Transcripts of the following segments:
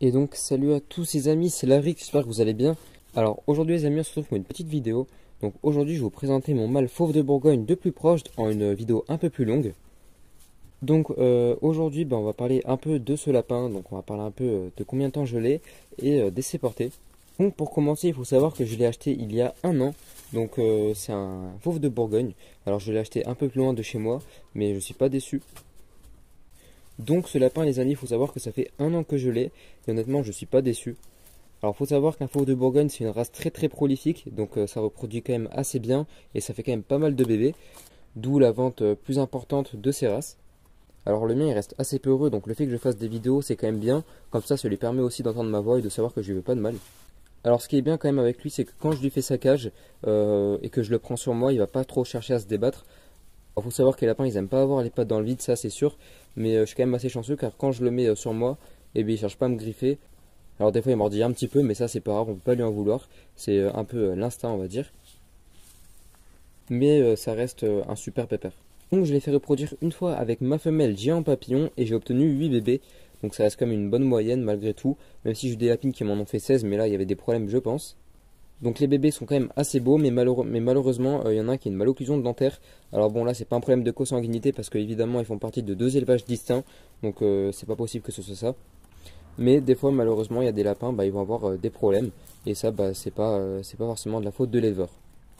Et donc salut à tous les amis, c'est Larry, j'espère que vous allez bien. Alors aujourd'hui les amis, on se retrouve pour une petite vidéo. Donc aujourd'hui je vais vous présenter mon mâle fauve de Bourgogne de plus proche en une vidéo un peu plus longue. Donc aujourd'hui on va parler un peu de ce lapin, donc on va parler un peu de combien de temps je l'ai et d'essai porté. Donc pour commencer il faut savoir que je l'ai acheté il y a un an. Donc c'est un fauve de Bourgogne. Alors je l'ai acheté un peu plus loin de chez moi, mais je suis pas déçu. Donc ce lapin les amis, il faut savoir que ça fait un an que je l'ai et honnêtement je suis pas déçu. Alors il faut savoir qu'un fauve de Bourgogne c'est une race très prolifique, donc ça reproduit quand même assez bien et ça fait quand même pas mal de bébés, d'où la vente plus importante de ces races. Alors le mien il reste assez peureux, donc le fait que je fasse des vidéos c'est quand même bien, comme ça lui permet aussi d'entendre ma voix et de savoir que je lui veux pas de mal. Alors ce qui est bien quand même avec lui c'est que quand je lui fais sa cage et que je le prends sur moi, il va pas trop chercher à se débattre. Il faut savoir que les lapins ils aiment pas avoir les pattes dans le vide, ça c'est sûr, mais je suis quand même assez chanceux car quand je le mets sur moi, eh bien, il cherche pas à me griffer. Alors des fois il mordit un petit peu, mais ça c'est pas grave, on peut pas lui en vouloir, c'est un peu l'instinct on va dire, mais ça reste un super pépère. Donc je l'ai fait reproduire une fois avec ma femelle géant papillon et j'ai obtenu 8 bébés, donc ça reste comme une bonne moyenne malgré tout, même si j'ai eu des lapines qui m'en ont fait 16, mais là il y avait des problèmes je pense. Donc les bébés sont quand même assez beaux, mais malheureusement, il y en a un qui a une malocclusion dentaire. Alors bon là c'est pas un problème de consanguinité parce que évidemment ils font partie de deux élevages distincts, donc c'est pas possible que ce soit ça. Mais des fois malheureusement il y a des lapins, ils vont avoir des problèmes, et ça c'est pas forcément de la faute de l'éleveur.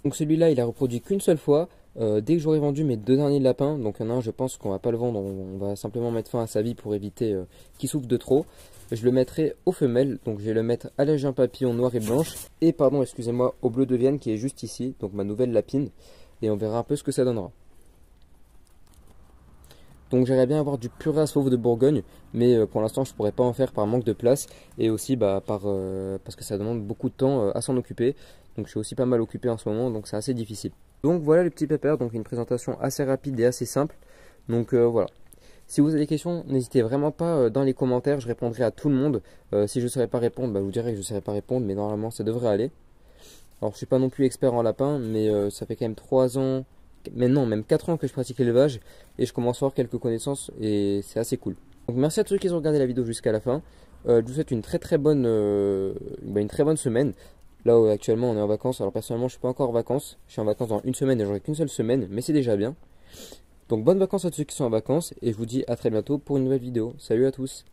Donc celui-là il a reproduit qu'une seule fois, dès que j'aurai vendu mes deux derniers lapins, donc il y en a un je pense qu'on va pas le vendre, on va simplement mettre fin à sa vie pour éviter qu'il souffre de trop. Je le mettrai aux femelles, donc je vais le mettre à la géant papillon noir et blanche, et pardon, excusez-moi, au bleu de Vienne qui est juste ici, donc ma nouvelle lapine, et on verra un peu ce que ça donnera. Donc j'aimerais bien avoir du pur fauve de Bourgogne, mais pour l'instant je pourrais pas en faire par manque de place, et aussi parce que ça demande beaucoup de temps à s'en occuper, donc je suis aussi pas mal occupé en ce moment, donc c'est assez difficile. Donc voilà le petit pépère, donc une présentation assez rapide et assez simple, donc voilà. Si vous avez des questions, n'hésitez vraiment pas dans les commentaires, je répondrai à tout le monde. Si je ne saurais pas répondre, je vous dirai que je ne saurais pas répondre, mais normalement ça devrait aller. Alors je ne suis pas non plus expert en lapin, mais ça fait quand même 3 ans, mais non, même 4 ans que je pratique l'élevage, et je commence à avoir quelques connaissances, et c'est assez cool. Donc merci à tous ceux qui ont regardé la vidéo jusqu'à la fin. Je vous souhaite une très bonne semaine. Là actuellement on est en vacances, alors personnellement je suis pas encore en vacances, je suis en vacances dans une semaine et j'aurai qu'une seule semaine, mais c'est déjà bien. Donc bonnes vacances à tous ceux qui sont en vacances et je vous dis à très bientôt pour une nouvelle vidéo. Salut à tous!